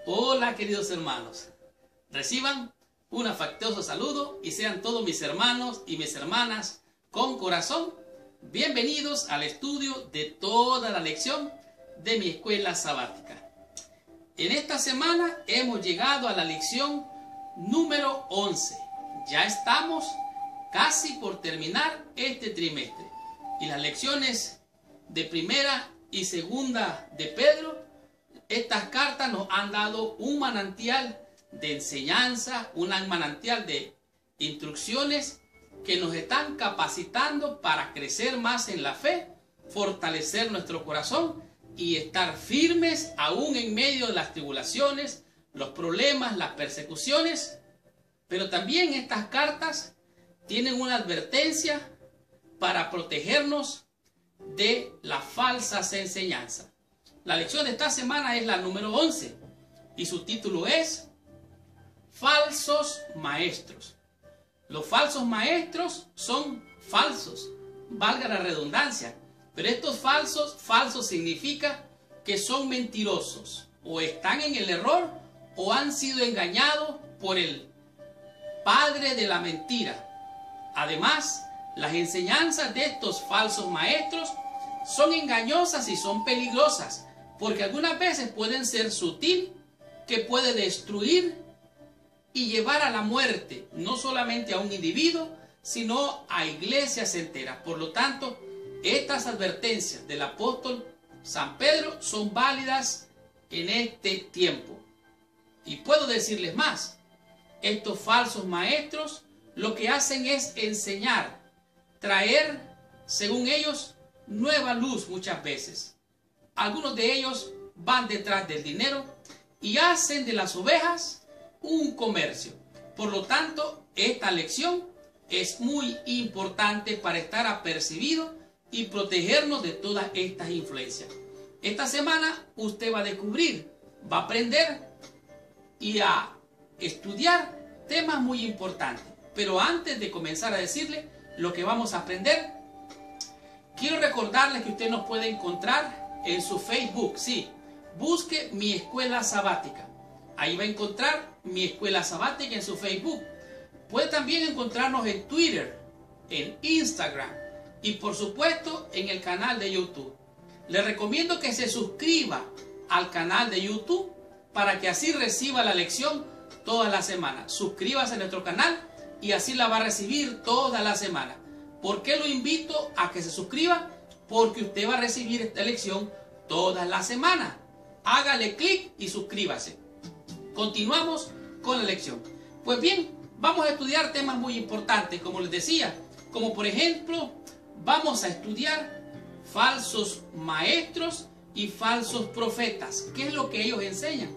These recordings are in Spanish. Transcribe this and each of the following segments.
Hola queridos hermanos, reciban un afectuoso saludo y sean todos mis hermanos y mis hermanas con corazón bienvenidos al estudio de toda la lección de mi escuela sabática. En esta semana hemos llegado a la lección número 11. Ya estamos casi por terminar este trimestre y las lecciones de primera y segunda de Pedro, estas cartas nos han dado un manantial de enseñanza, un manantial de instrucciones que nos están capacitando para crecer más en la fe, fortalecer nuestro corazón y estar firmes aún en medio de las tribulaciones, los problemas, las persecuciones. Pero también estas cartas tienen una advertencia para protegernos de las falsas enseñanzas. La lección de esta semana es la número 11 y su título es Falsos Maestros. Los falsos maestros son falsos, valga la redundancia, pero estos falsos significa que son mentirosos, o están en el error, o han sido engañados por el padre de la mentira. Además, las enseñanzas de estos falsos maestros son engañosas y son peligrosas, porque algunas veces pueden ser sutil, que puede destruir y llevar a la muerte, no solamente a un individuo, sino a iglesias enteras. Por lo tanto, estas advertencias del apóstol San Pedro son válidas en este tiempo. Y puedo decirles más, estos falsos maestros lo que hacen es enseñar, traer, según ellos, nueva luz muchas veces. Algunos de ellos van detrás del dinero y hacen de las ovejas un comercio. Por lo tanto, esta lección es muy importante para estar apercibido y protegernos de todas estas influencias. Esta semana usted va a descubrir, va a aprender y a estudiar temas muy importantes. Pero antes de comenzar a decirle lo que vamos a aprender, quiero recordarles que usted nos puede encontrar en su Facebook. Sí, busque Mi Escuela Sabática. Ahí va a encontrar Mi Escuela Sabática en su Facebook. Puede también encontrarnos en Twitter, en Instagram y por supuesto en el canal de YouTube. Le recomiendo que se suscriba al canal de YouTube para que así reciba la lección toda la semana. Suscríbase a nuestro canal y así la va a recibir toda la semana. ¿Por qué lo invito a que se suscriba? Porque usted va a recibir esta lección toda la semana. Hágale clic y suscríbase. Continuamos con la lección. Pues bien, vamos a estudiar temas muy importantes, como les decía, como por ejemplo, vamos a estudiar falsos maestros y falsos profetas. ¿Qué es lo que ellos enseñan?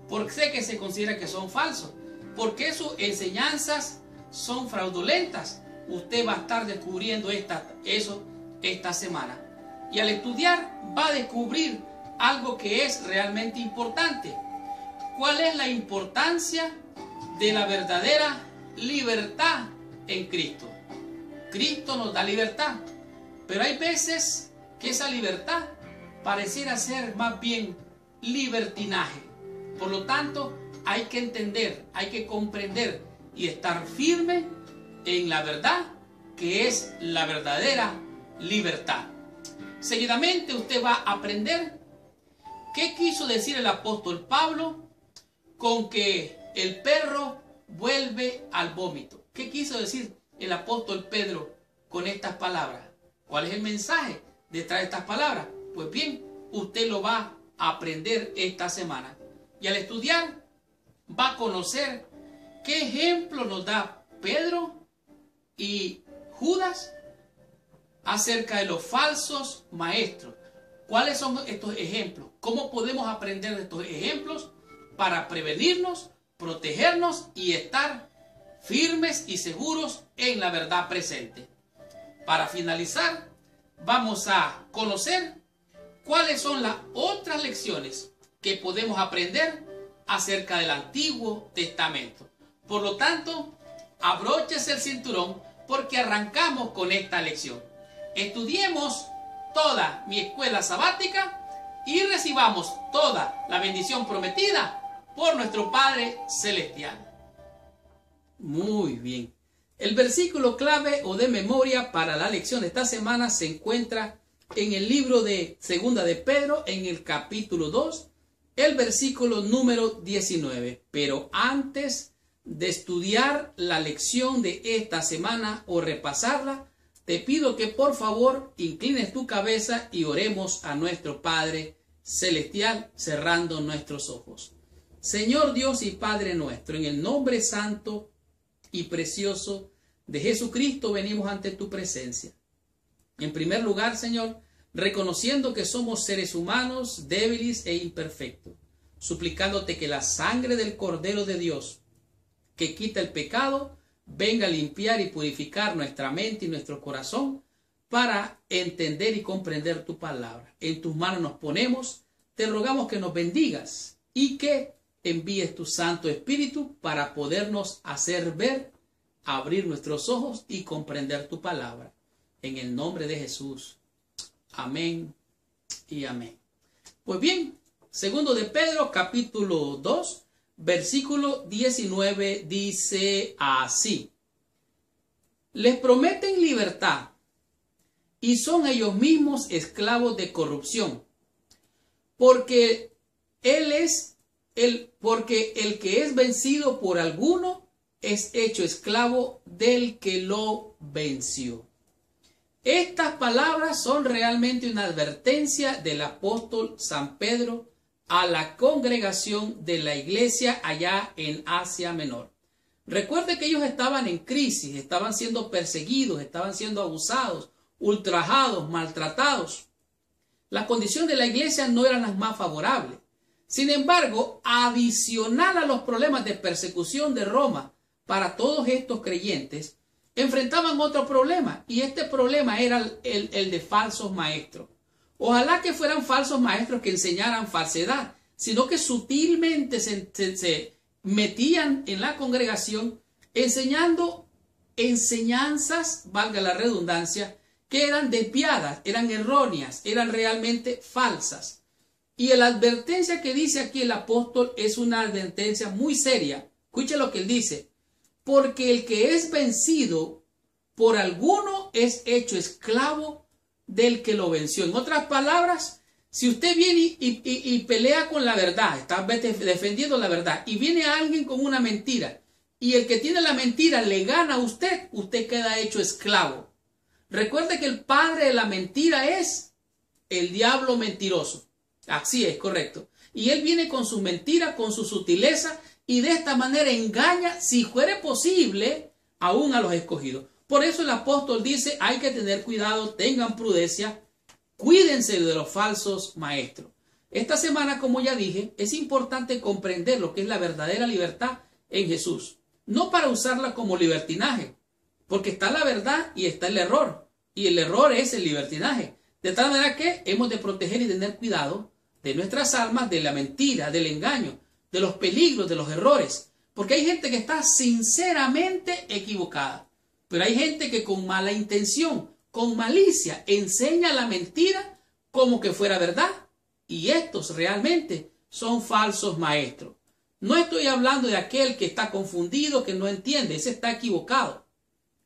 ¿Por qué que se considera que son falsos? Porque sus enseñanzas son fraudulentas. Usted va a estar descubriendo eso esta semana. Y al estudiar va a descubrir algo que es realmente importante. ¿Cuál es la importancia de la verdadera libertad en Cristo? Cristo nos da libertad, pero hay veces que esa libertad pareciera ser más bien libertinaje. Por lo tanto, hay que entender, hay que comprender y estar firme en la verdad que es la verdadera libertad. Seguidamente usted va a aprender qué quiso decir el apóstol Pablo con que el perro vuelve al vómito. ¿Qué quiso decir el apóstol Pedro con estas palabras? ¿Cuál es el mensaje detrás de estas palabras? Pues bien, usted lo va a aprender esta semana. Y al estudiar va a conocer qué ejemplo nos da Pedro y Judas acerca de los falsos maestros. ¿Cuáles son estos ejemplos? ¿Cómo podemos aprender de estos ejemplos para prevenirnos, protegernos y estar firmes y seguros en la verdad presente? Para finalizar, vamos a conocer cuáles son las otras lecciones que podemos aprender acerca del Antiguo Testamento. Por lo tanto, abróchese el cinturón porque arrancamos con esta lección. Estudiemos toda mi escuela sabática y recibamos toda la bendición prometida por nuestro Padre Celestial. Muy bien. El versículo clave o de memoria para la lección de esta semana se encuentra en el libro de Segunda de Pedro, en el capítulo 2, el versículo número 19. Pero antes de estudiar la lección de esta semana o repasarla, te pido que por favor inclines tu cabeza y oremos a nuestro Padre Celestial cerrando nuestros ojos. Señor Dios y Padre nuestro, en el nombre santo y precioso de Jesucristo venimos ante tu presencia. En primer lugar, Señor, reconociendo que somos seres humanos, débiles e imperfectos, suplicándote que la sangre del Cordero de Dios, que quita el pecado, venga a limpiar y purificar nuestra mente y nuestro corazón para entender y comprender tu palabra. En tus manos nos ponemos, te rogamos que nos bendigas y que envíes tu Santo Espíritu para podernos hacer ver, abrir nuestros ojos y comprender tu palabra. En el nombre de Jesús. Amén y amén. Pues bien, segundo de Pedro, capítulo 2, versículo 19, dice así: les prometen libertad y son ellos mismos esclavos de corrupción, porque el que es vencido por alguno es hecho esclavo del que lo venció. Estas palabras son realmente una advertencia del apóstol San Pedro a la congregación de la iglesia allá en Asia Menor. Recuerde que ellos estaban en crisis, estaban siendo perseguidos, estaban siendo abusados, ultrajados, maltratados. Las condiciones de la iglesia no eran las más favorables. Sin embargo, adicional a los problemas de persecución de Roma para todos estos creyentes, enfrentaban otro problema, y este problema era el de falsos maestros. Ojalá que fueran falsos maestros que enseñaran falsedad, sino que sutilmente se metían en la congregación enseñando enseñanzas, valga la redundancia, que eran desviadas, eran erróneas, eran realmente falsas. Y la advertencia que dice aquí el apóstol es una advertencia muy seria. Escuche lo que él dice: porque el que es vencido por alguno es hecho esclavo del que lo venció. En otras palabras, si usted viene y pelea con la verdad, está defendiendo la verdad, y viene alguien con una mentira, y el que tiene la mentira le gana a usted, usted queda hecho esclavo. Recuerde que el padre de la mentira es el diablo mentiroso. Así es, correcto. Y él viene con sus mentiras, con su sutileza, y de esta manera engaña, si fuere posible, aún a los escogidos. Por eso el apóstol dice: hay que tener cuidado, tengan prudencia, cuídense de los falsos maestros. Esta semana, como ya dije, es importante comprender lo que es la verdadera libertad en Jesús. No para usarla como libertinaje, porque está la verdad y está el error. Y el error es el libertinaje. De tal manera que hemos de proteger y tener cuidado de nuestras almas, de la mentira, del engaño, de los peligros, de los errores. Porque hay gente que está sinceramente equivocada. Pero hay gente que con mala intención, con malicia, enseña la mentira como que fuera verdad. Y estos realmente son falsos maestros. No estoy hablando de aquel que está confundido, que no entiende, ese está equivocado.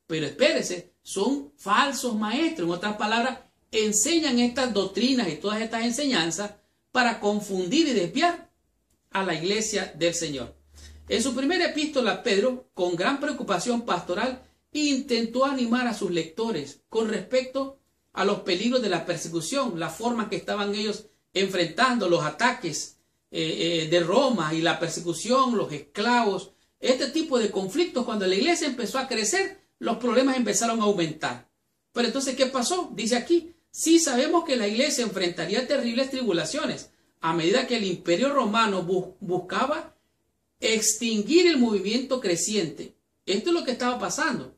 Pero espérese, son falsos maestros. En otras palabras, enseñan estas doctrinas y todas estas enseñanzas para confundir y desviar a la iglesia del Señor. En su primera epístola, Pedro, con gran preocupación pastoral, intentó animar a sus lectores con respecto a los peligros de la persecución, la forma que estaban ellos enfrentando los ataques de Roma y la persecución, los esclavos, este tipo de conflictos. Cuando la iglesia empezó a crecer, los problemas empezaron a aumentar. Pero entonces, ¿qué pasó? Dice aquí: sí sabemos que la iglesia enfrentaría terribles tribulaciones a medida que el imperio romano buscaba extinguir el movimiento creciente. Esto es lo que estaba pasando.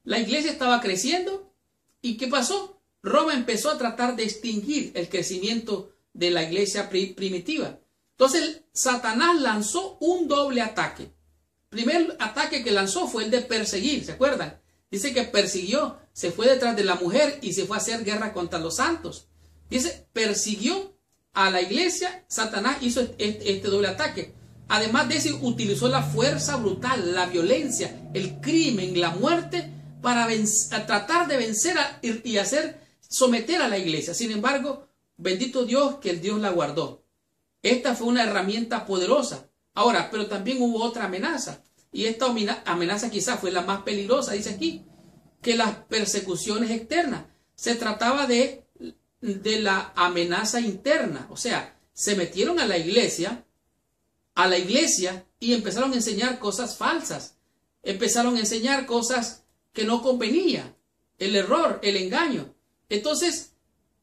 La iglesia estaba creciendo, ¿y qué pasó? Roma empezó a tratar de extinguir el crecimiento de la iglesia primitiva. Entonces Satanás lanzó un doble ataque. El primer ataque que lanzó fue el de perseguir, ¿se acuerdan? Dice que persiguió, se fue detrás de la mujer y se fue a hacer guerra contra los santos. Dice, persiguió a la iglesia. Satanás hizo este doble ataque. Además de eso, utilizó la fuerza brutal, la violencia, el crimen, la muerte para tratar de vencer y hacer someter a la iglesia. Sin embargo, bendito Dios que el Dios la guardó. Esta fue una herramienta poderosa. Ahora, pero también hubo otra amenaza. Y esta amenaza quizás fue la más peligrosa, dice aquí, que las persecuciones externas. Se trataba de la amenaza interna. O sea, se metieron a la iglesia y empezaron a enseñar cosas falsas. Empezaron a enseñar cosas que no convenían. El error, el engaño. Entonces,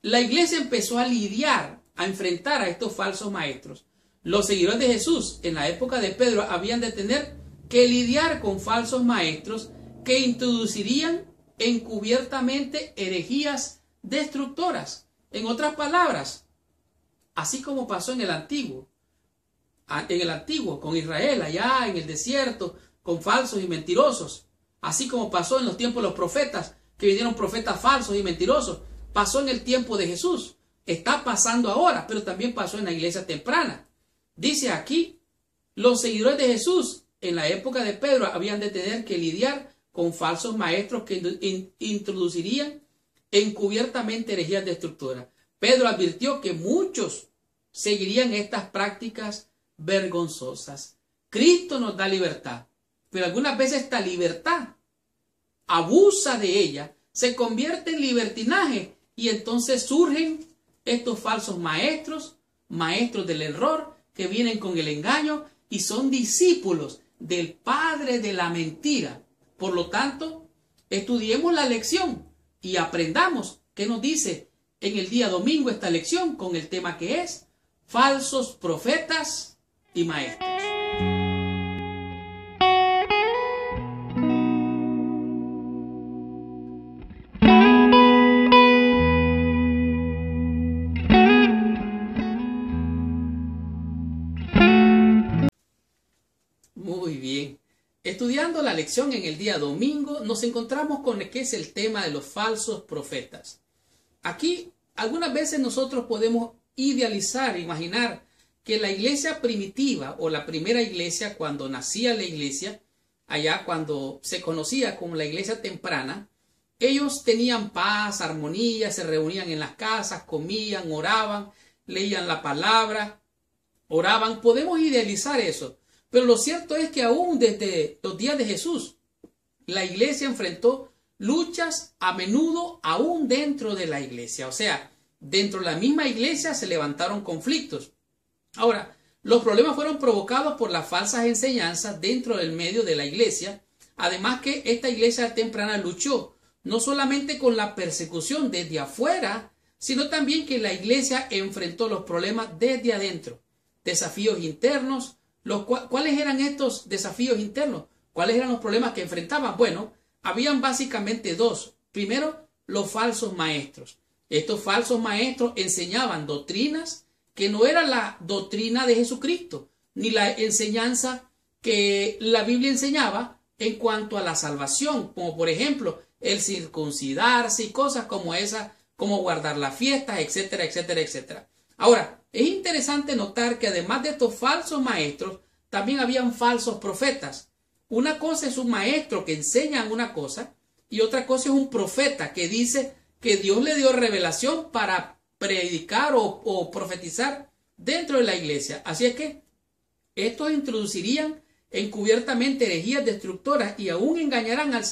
la iglesia empezó a lidiar, a enfrentar a estos falsos maestros. Los seguidores de Jesús en la época de Pedro habían de tener que lidiar con falsos maestros que introducirían encubiertamente herejías destructoras. En otras palabras, así como pasó en el antiguo con Israel, allá en el desierto, con falsos y mentirosos, así como pasó en los tiempos de los profetas, que vinieron profetas falsos y mentirosos, pasó en el tiempo de Jesús, está pasando ahora, pero también pasó en la iglesia temprana. Dice aquí, los seguidores de Jesús en la época de Pedro habían de tener que lidiar con falsos maestros que introducirían encubiertamente herejías destructoras. Pedro advirtió que muchos seguirían estas prácticas vergonzosas. Cristo nos da libertad, pero algunas veces esta libertad abusa de ella, se convierte en libertinaje y entonces surgen estos falsos maestros, maestros del error, que vienen con el engaño y son discípulos del padre de la mentira. Por lo tanto, estudiemos la lección y aprendamos qué nos dice en el día domingo esta lección con el tema que es falsos profetas y maestros. Muy bien. Estudiando la lección en el día domingo, nos encontramos con el que es el tema de los falsos profetas. Aquí, algunas veces nosotros podemos idealizar, imaginar que la iglesia primitiva o la primera iglesia, cuando nacía la iglesia, allá cuando se conocía como la iglesia temprana, ellos tenían paz, armonía, se reunían en las casas, comían, oraban, leían la palabra, oraban. Podemos idealizar eso. Pero lo cierto es que aún desde los días de Jesús, la iglesia enfrentó luchas a menudo aún dentro de la iglesia. O sea, dentro de la misma iglesia se levantaron conflictos. Ahora, los problemas fueron provocados por las falsas enseñanzas dentro del medio de la iglesia. Además que esta iglesia temprana luchó no solamente con la persecución desde afuera, sino también que la iglesia enfrentó los problemas desde adentro. Desafíos internos. ¿Cuáles eran estos desafíos internos? ¿Cuáles eran los problemas que enfrentaban? Bueno, habían básicamente dos. Primero, los falsos maestros. Estos falsos maestros enseñaban doctrinas que no era la doctrina de Jesucristo, ni la enseñanza que la Biblia enseñaba en cuanto a la salvación, como por ejemplo el circuncidarse y cosas como esas, como guardar las fiestas, etcétera, etcétera, etcétera. Ahora, es interesante notar que además de estos falsos maestros, también habían falsos profetas. Una cosa es un maestro que enseña una cosa y otra cosa es un profeta que dice que Dios le dio revelación para predicar o profetizar dentro de la iglesia. Así es que estos introducirían encubiertamente herejías destructoras y aún negarán al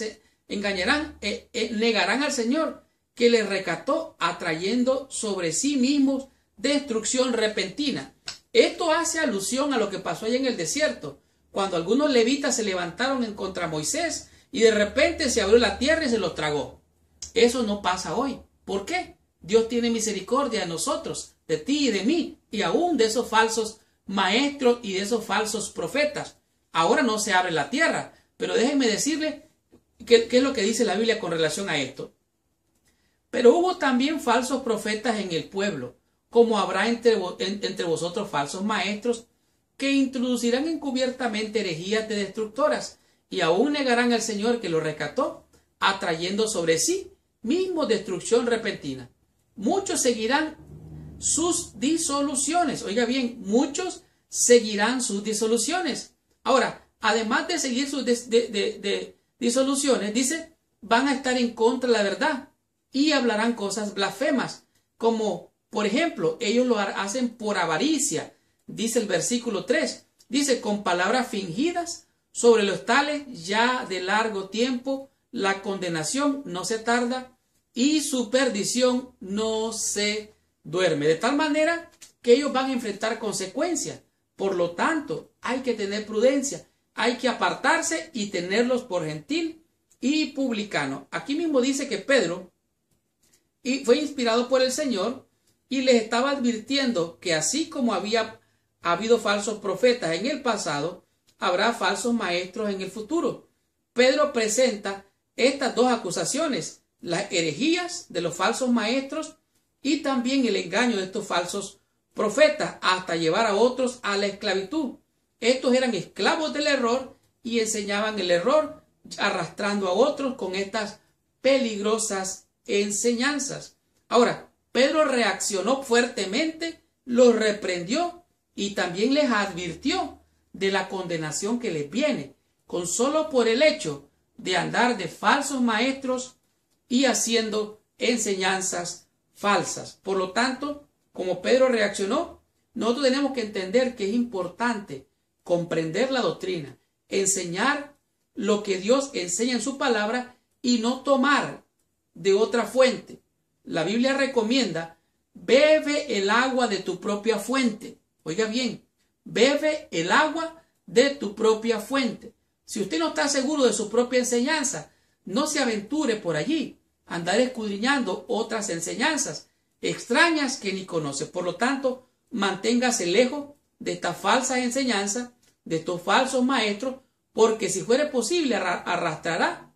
Señor que les rescató, atrayendo sobre sí mismos destrucción repentina. Esto hace alusión a lo que pasó allá en el desierto, cuando algunos levitas se levantaron en contra Moisés y de repente se abrió la tierra y se los tragó. Eso no pasa hoy. ¿Por qué? Dios tiene misericordia de nosotros, de ti y de mí, y aún de esos falsos maestros y de esos falsos profetas. Ahora no se abre la tierra, pero déjenme decirle qué es lo que dice la Biblia con relación a esto. Pero hubo también falsos profetas en el pueblo, como habrá entre vosotros falsos maestros que introducirán encubiertamente herejías de destructoras y aún negarán al Señor que lo rescató, atrayendo sobre sí mismo destrucción repentina. Muchos seguirán sus disoluciones. Oiga bien, muchos seguirán sus disoluciones. Ahora, además de seguir sus disoluciones, dice, van a estar en contra de la verdad y hablarán cosas blasfemas, como, por ejemplo, ellos lo hacen por avaricia, dice el versículo 3, dice, con palabras fingidas, sobre los tales ya de largo tiempo la condenación no se tarda y su perdición no se duerme. De tal manera que ellos van a enfrentar consecuencias. Por lo tanto, hay que tener prudencia, hay que apartarse y tenerlos por gentil y publicano. Aquí mismo dice que Pedro fue inspirado por el Señor y les estaba advirtiendo que así como había habido falsos profetas en el pasado, habrá falsos maestros en el futuro. Pedro presenta estas dos acusaciones, las herejías de los falsos maestros y también el engaño de estos falsos profetas hasta llevar a otros a la esclavitud. Estos eran esclavos del error y enseñaban el error, arrastrando a otros con estas peligrosas enseñanzas. Ahora, Pedro reaccionó fuertemente, los reprendió y también les advirtió de la condenación que les viene, con solo por el hecho de andar de falsos maestros y haciendo enseñanzas falsas. Por lo tanto, como Pedro reaccionó, nosotros tenemos que entender que es importante comprender la doctrina, enseñar lo que Dios enseña en su palabra y no tomar de otra fuente. La Biblia recomienda, bebe el agua de tu propia fuente. Oiga bien, bebe el agua de tu propia fuente. Si usted no está seguro de su propia enseñanza, no se aventure por allí, andar escudriñando otras enseñanzas extrañas que ni conoce. Por lo tanto, manténgase lejos de estas falsas enseñanzas, de estos falsos maestros, porque si fuere posible arrastrará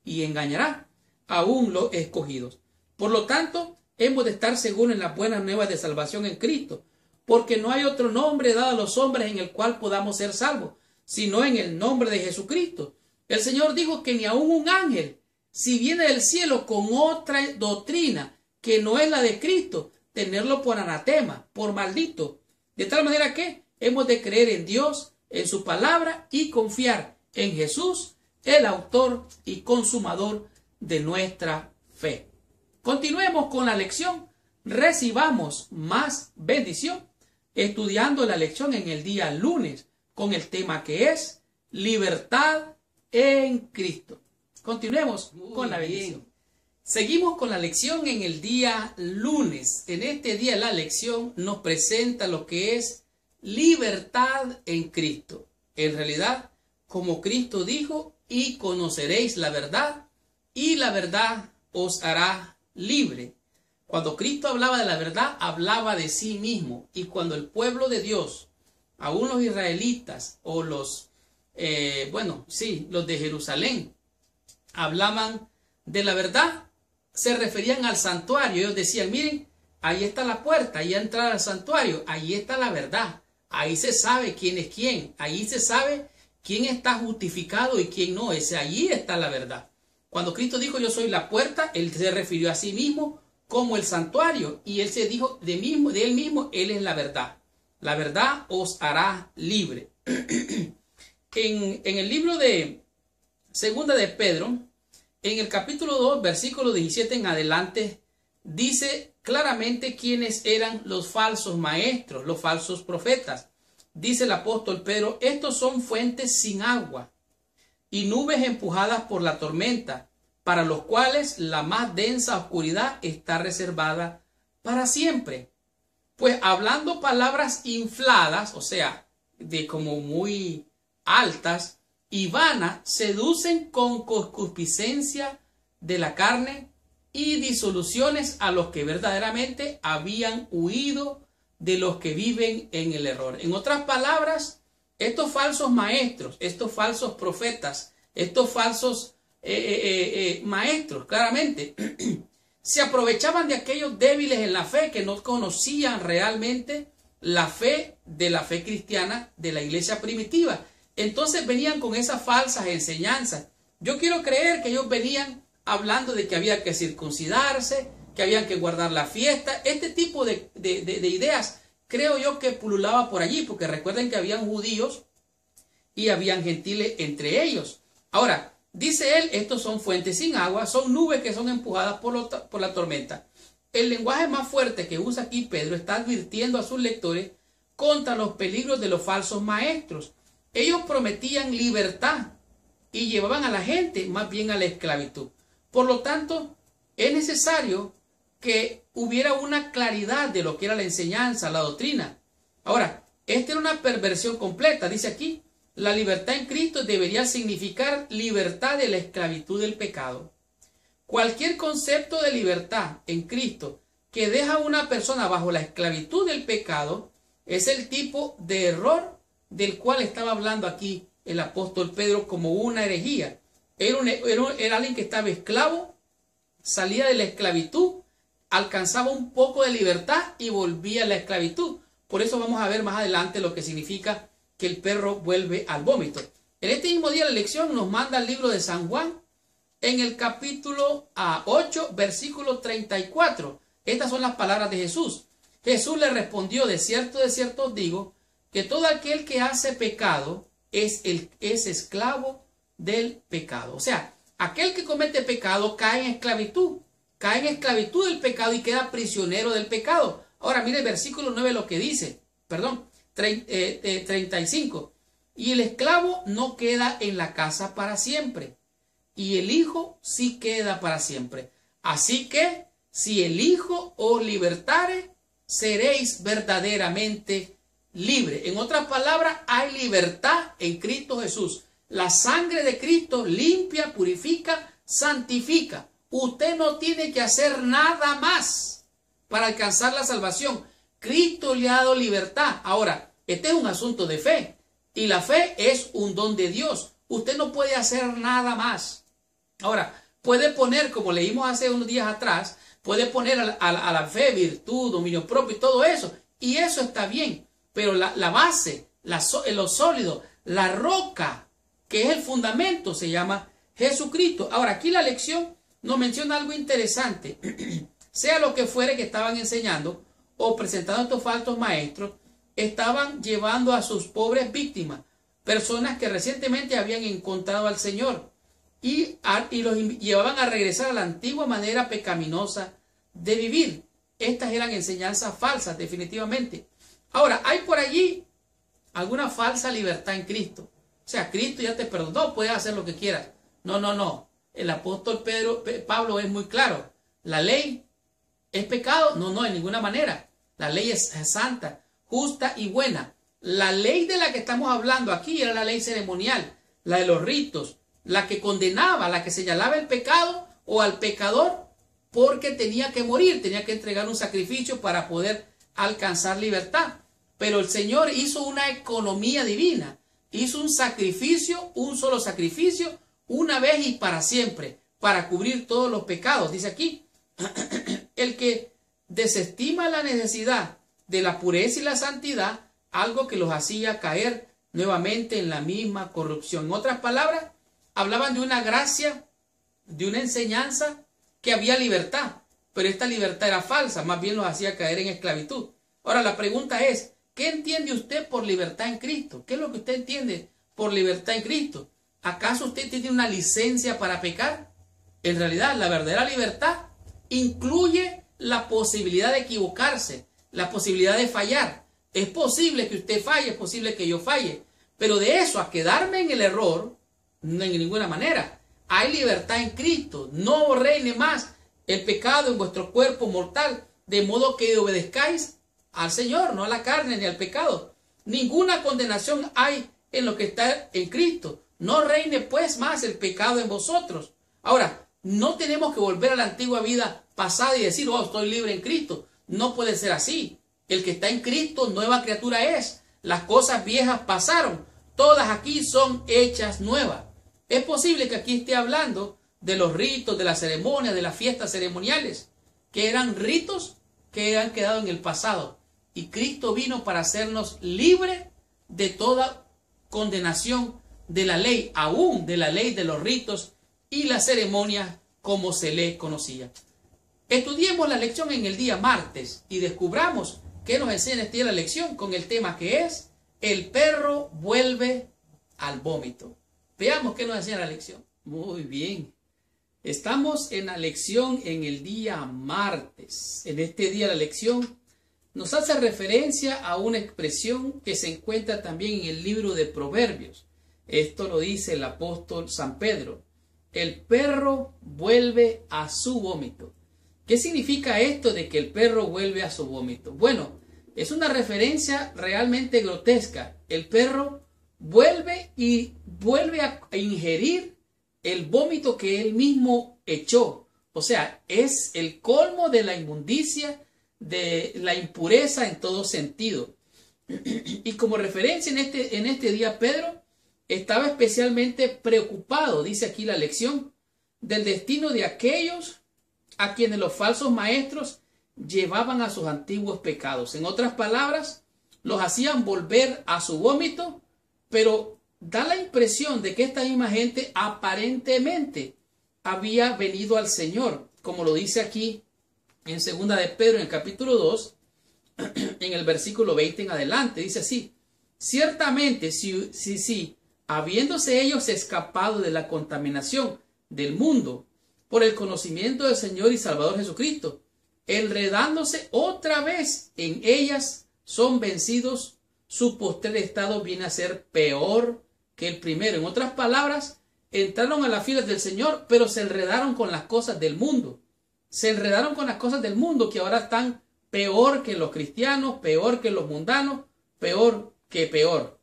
y engañará aún los escogidos. Por lo tanto, hemos de estar seguros en las buenas nuevas de salvación en Cristo, porque no hay otro nombre dado a los hombres en el cual podamos ser salvos, sino en el nombre de Jesucristo. El Señor dijo que ni aun un ángel, si viene del cielo con otra doctrina que no es la de Cristo, tenerlo por anatema, por maldito. De tal manera que hemos de creer en Dios, en su palabra y confiar en Jesús, el autor y consumador de nuestra fe. Continuemos con la lección. Recibamos más bendición estudiando la lección en el día lunes con el tema que es libertad en Cristo. Continuemos con la bendición. Seguimos con la lección en el día lunes. En este día la lección nos presenta lo que es libertad en Cristo. En realidad, como Cristo dijo, y conoceréis la verdad, y la verdad os hará libre. Cuando Cristo hablaba de la verdad, hablaba de sí mismo. Y cuando el pueblo de Dios, aún los israelitas o los de Jerusalén, hablaban de la verdad, se referían al santuario. Ellos decían, miren, ahí está la puerta, ahí a entrar al santuario, ahí está la verdad. Ahí se sabe quién es quién, ahí se sabe quién está justificado y quién no. Allí está la verdad. Cuando Cristo dijo, yo soy la puerta, Él se refirió a sí mismo como el santuario. Y Él se dijo de Él mismo, Él es la verdad. La verdad os hará libre. En el libro de Segunda de Pedro, en el capítulo 2, versículo 17 en adelante, dice claramente quiénes eran los falsos maestros, los falsos profetas. Dice el apóstol Pedro, estos son fuentes sin agua y nubes empujadas por la tormenta, para los cuales la más densa oscuridad está reservada para siempre. Pues hablando palabras infladas, o sea, de como muy altas y vanas, seducen con concupiscencia de la carne y disoluciones a los que verdaderamente habían huido de los que viven en el error. En otras palabras, estos falsos maestros, estos falsos profetas, estos falsos maestros, claramente, se aprovechaban de aquellos débiles en la fe que no conocían realmente la fe de la fe cristiana de la iglesia primitiva. Entonces venían con esas falsas enseñanzas. Yo quiero creer que ellos venían hablando de que había que circuncidarse, que había que guardar la fiesta, este tipo de ideas creo yo que pululaba por allí, porque recuerden que habían judíos y habían gentiles entre ellos. Ahora, dice él, estos son fuentes sin agua, son nubes que son empujadas por la tormenta. El lenguaje más fuerte que usa aquí Pedro está advirtiendo a sus lectores contra los peligros de los falsos maestros. Ellos prometían libertad y llevaban a la gente más bien a la esclavitud. Por lo tanto, es necesario que hubiera una claridad de lo que era la enseñanza, la doctrina. Ahora, esta era una perversión completa. Dice aquí, la libertad en Cristo debería significar libertad de la esclavitud del pecado. Cualquier concepto de libertad en Cristo que deja a una persona bajo la esclavitud del pecado es el tipo de error del cual estaba hablando aquí el apóstol Pedro como una herejía. Era alguien que estaba esclavo, salía de la esclavitud, alcanzaba un poco de libertad y volvía a la esclavitud. Por eso vamos a ver más adelante lo que significa que el perro vuelve al vómito. En este mismo día la lección nos manda el libro de San Juan en el capítulo 8, versículo 34. Estas son las palabras de Jesús. Jesús le respondió, de cierto os digo, que todo aquel que hace pecado es esclavo del pecado. O sea, aquel que comete pecado cae en esclavitud del pecado y queda prisionero del pecado. Ahora mire el versículo 9 lo que dice, 35. Y el esclavo no queda en la casa para siempre, y el Hijo sí queda para siempre. Así que, si el Hijo os libertare, seréis verdaderamente libres. En otras palabras, hay libertad en Cristo Jesús. La sangre de Cristo limpia, purifica, santifica. Usted no tiene que hacer nada más para alcanzar la salvación. Cristo le ha dado libertad. Ahora, este es un asunto de fe, y la fe es un don de Dios. Usted no puede hacer nada más. Ahora, puede poner, como leímos hace unos días atrás, puede poner a la fe, virtud, dominio propio y todo eso. Y eso está bien. Pero la base, lo sólido, la roca, que es el fundamento, se llama Jesucristo. Ahora, aquí la lección nos menciona algo interesante. Sea lo que fuere que estaban enseñando o presentando estos falsos maestros, estaban llevando a sus pobres víctimas, personas que recientemente habían encontrado al Señor, y los llevaban a regresar a la antigua manera pecaminosa de vivir. Estas eran enseñanzas falsas, definitivamente. Ahora, hay por allí alguna falsa libertad en Cristo. O sea, Cristo ya te perdonó, puedes hacer lo que quieras. No. El apóstol Pablo es muy claro. ¿La ley es pecado? No, en ninguna manera. La ley es santa, justa y buena. La ley de la que estamos hablando aquí era la ley ceremonial, la de los ritos, la que condenaba, la que señalaba el pecado o al pecador porque tenía que morir, tenía que entregar un sacrificio para poder alcanzar libertad. Pero el Señor hizo una economía divina, hizo un sacrificio, un solo sacrificio, una vez y para siempre, para cubrir todos los pecados. Dice aquí, el que desestima la necesidad de la pureza y la santidad, algo que los hacía caer nuevamente en la misma corrupción. En otras palabras, hablaban de una gracia, de una enseñanza, que había libertad, pero esta libertad era falsa, más bien los hacía caer en esclavitud. Ahora la pregunta es, ¿qué entiende usted por libertad en Cristo? ¿Qué es lo que usted entiende por libertad en Cristo? ¿Acaso usted tiene una licencia para pecar? En realidad, la verdadera libertad incluye la posibilidad de equivocarse, la posibilidad de fallar. Es posible que usted falle, es posible que yo falle, pero de eso a quedarme en el error, no, en ninguna manera. Hay libertad en Cristo. No reine más el pecado en vuestro cuerpo mortal, de modo que obedezcáis al Señor, no a la carne ni al pecado. Ninguna condenación hay en lo que está en Cristo. No reine pues más el pecado en vosotros. Ahora, no tenemos que volver a la antigua vida pasada y decir, oh, estoy libre en Cristo. No puede ser así. El que está en Cristo, nueva criatura es. Las cosas viejas pasaron. Todas aquí son hechas nuevas. Es posible que aquí esté hablando de los ritos, de las ceremonias, de las fiestas ceremoniales, que eran ritos que han quedado en el pasado. Y Cristo vino para hacernos libres de toda condenación de la ley, aún de la ley de los ritos y las ceremonias como se le conocía. Estudiemos la lección en el día martes y descubramos qué nos enseña este día la lección con el tema que es el perro vuelve al vómito. Veamos qué nos enseña la lección. Muy bien. Estamos en la lección en el día martes. En este día la lección nos hace referencia a una expresión que se encuentra también en el libro de Proverbios. Esto lo dice el apóstol San Pedro. El perro vuelve a su vómito. ¿Qué significa esto de que el perro vuelve a su vómito? Bueno, es una referencia realmente grotesca. El perro vuelve a ingerir el vómito que él mismo echó. O sea, es el colmo de la inmundicia, de la impureza en todo sentido. Y como referencia en este día, Pedro estaba especialmente preocupado, dice aquí la lección, del destino de aquellos a quienes los falsos maestros llevaban a sus antiguos pecados. En otras palabras, los hacían volver a su vómito, pero da la impresión de que esta misma gente aparentemente había venido al Señor, como lo dice aquí en segunda de Pedro, en el capítulo 2, en el versículo 20 en adelante. Dice así: ciertamente, si habiéndose ellos escapado de la contaminación del mundo por el conocimiento del Señor y Salvador Jesucristo, enredándose otra vez en ellas, son vencidos, su postrer estado viene a ser peor que el primero. En otras palabras, entraron a las filas del Señor, pero se enredaron con las cosas del mundo. Se enredaron con las cosas del mundo que ahora están peor que los cristianos, peor que los mundanos, peor que peor.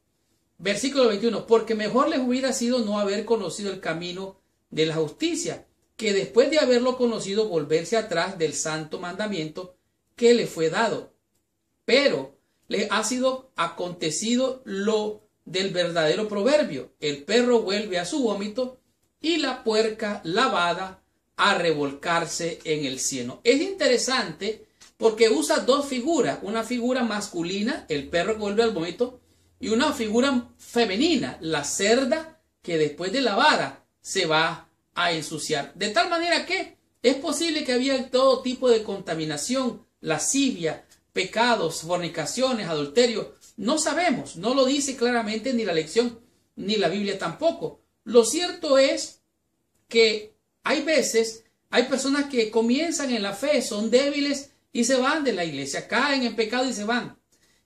Versículo 21, porque mejor les hubiera sido no haber conocido el camino de la justicia, que después de haberlo conocido volverse atrás del santo mandamiento que le fue dado. Pero le ha sido acontecido lo del verdadero proverbio: el perro vuelve a su vómito y la puerca lavada a revolcarse en el cieno. Es interesante porque usa dos figuras, una figura masculina, el perro que vuelve al vómito, y una figura femenina, la cerda que después de lavada se va a ensuciar. De tal manera que es posible que había todo tipo de contaminación, lascivia, pecados, fornicaciones, adulterio. No sabemos, no lo dice claramente ni la lección ni la Biblia tampoco. Lo cierto es que hay personas que comienzan en la fe, son débiles y se van de la iglesia, caen en pecado y se van.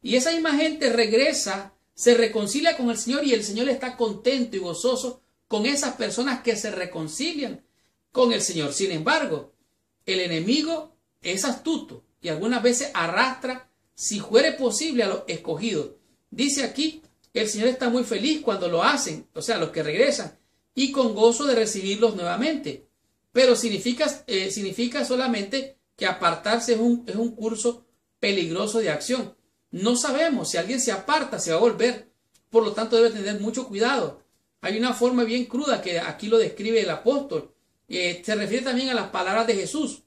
Y esa misma gente regresa, se reconcilia con el Señor y el Señor está contento y gozoso con esas personas que se reconcilian con el Señor. Sin embargo, el enemigo es astuto y algunas veces arrastra, si fuere posible, a los escogidos. Dice aquí, el Señor está muy feliz cuando lo hacen, o sea, los que regresan, y con gozo de recibirlos nuevamente. Pero significa solamente que apartarse es un curso peligroso de acción. No sabemos si alguien se aparta, se va a volver. Por lo tanto, debe tener mucho cuidado. Hay una forma bien cruda que aquí lo describe el apóstol. Se refiere también a las palabras de Jesús.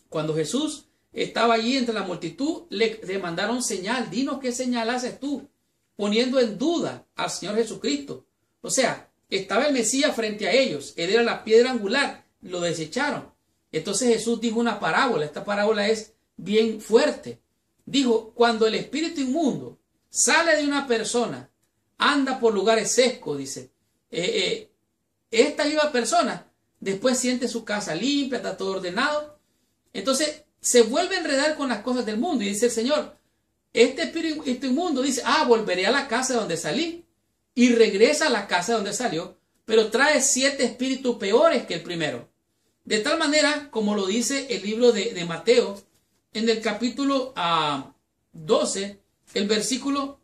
Cuando Jesús estaba allí entre la multitud, le mandaron señal. Dinos qué señal haces tú, poniendo en duda al Señor Jesucristo. O sea, estaba el Mesías frente a ellos. Él era la piedra angular. Lo desecharon. Entonces Jesús dijo una parábola. Esta parábola es bien fuerte. Dijo: cuando el espíritu inmundo sale de una persona, anda por lugares secos, dice, esta misma persona después siente su casa limpia, está todo ordenado. Entonces se vuelve a enredar con las cosas del mundo y dice el Señor: este espíritu inmundo dice, volveré a la casa de donde salí, y regresa a la casa de donde salió, pero trae 7 espíritus peores que el primero. De tal manera, como lo dice el libro de Mateo, en el capítulo 12, el versículo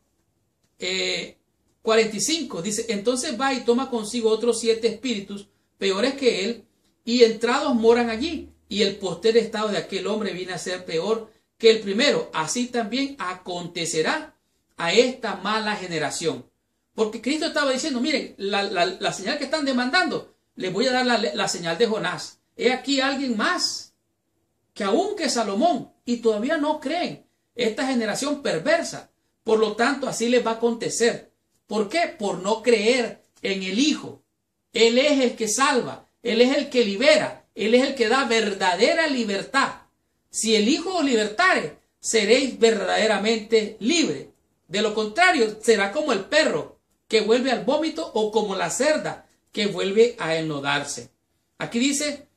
45, dice: entonces va y toma consigo otros 7 espíritus peores que él, y entrados moran allí, y el postrer estado de aquel hombre viene a ser peor que el primero. Así también acontecerá a esta mala generación. Porque Cristo estaba diciendo: miren, la señal que están demandando, les voy a dar la señal de Jonás. He aquí alguien más que aún que Salomón, y todavía no creen. Esta generación perversa. Por lo tanto, así les va a acontecer. ¿Por qué? Por no creer en el Hijo. Él es el que salva, Él es el que libera, Él es el que da verdadera libertad. Si el Hijo os libertare, seréis verdaderamente libres. De lo contrario, será como el perro que vuelve al vómito o como la cerda que vuelve a enlodarse. Aquí dice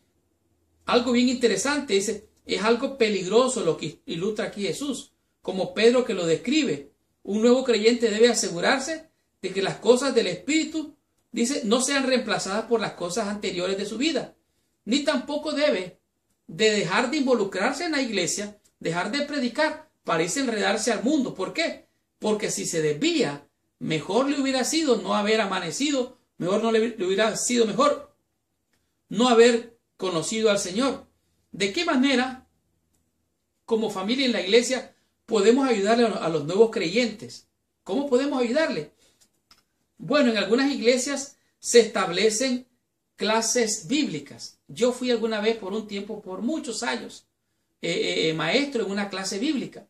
algo bien interesante, dice, es algo peligroso lo que ilustra aquí Jesús, como Pedro que lo describe. Un nuevo creyente debe asegurarse de que las cosas del Espíritu, dice, no sean reemplazadas por las cosas anteriores de su vida, ni tampoco debe de dejar de involucrarse en la iglesia, dejar de predicar para irse a enredarse al mundo. ¿Por qué? Porque si se desvía, mejor le hubiera sido no haber amanecido, mejor no le hubiera sido mejor no haber conocido al Señor. ¿De qué manera, como familia en la iglesia, podemos ayudarle a los nuevos creyentes? ¿Cómo podemos ayudarle? Bueno, en algunas iglesias se establecen clases bíblicas. Yo fui alguna vez por un tiempo, por muchos años, maestro en una clase bíblica.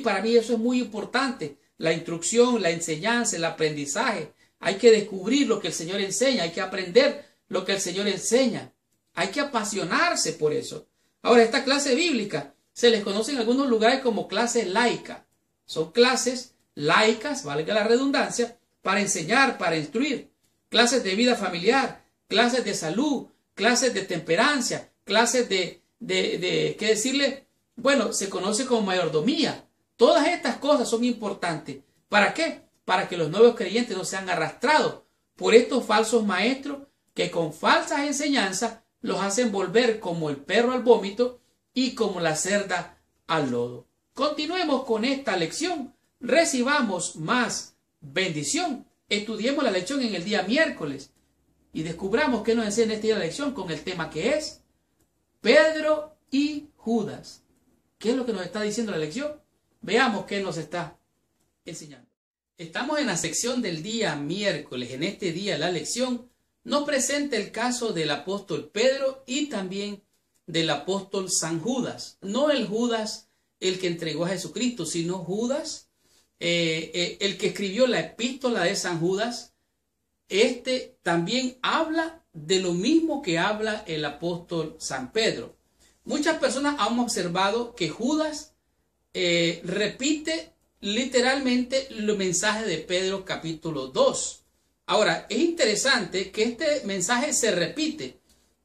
Para mí eso es muy importante. La instrucción, la enseñanza, el aprendizaje. Hay que descubrir lo que el Señor enseña, hay que aprender lo que el Señor enseña. Hay que apasionarse por eso. Ahora, esta clase bíblica se les conoce en algunos lugares como clase laica. Son clases laicas, valga la redundancia, para enseñar, para instruir. Clases de vida familiar, clases de salud, clases de temperancia, clases ¿qué decirle? Bueno, se conoce como mayordomía. Todas estas cosas son importantes. ¿Para qué? Para que los nuevos creyentes no sean arrastrados por estos falsos maestros que con falsas enseñanzas los hacen volver como el perro al vómito y como la cerda al lodo. Continuemos con esta lección. Recibamos más bendición. Estudiemos la lección en el día miércoles y descubramos qué nos enseña esta lección con el tema que es Pedro y Judas. ¿Qué es lo que nos está diciendo la lección? Veamos qué nos está enseñando. Estamos en la sección del día miércoles. En este día la lección nos presenta el caso del apóstol Pedro y también del apóstol San Judas. No el Judas el que entregó a Jesucristo, sino Judas, el que escribió la epístola de San Judas. Este también habla de lo mismo que habla el apóstol San Pedro. Muchas personas han observado que Judas repite literalmente el mensaje de Pedro capítulo 2. Ahora, es interesante que este mensaje se repite.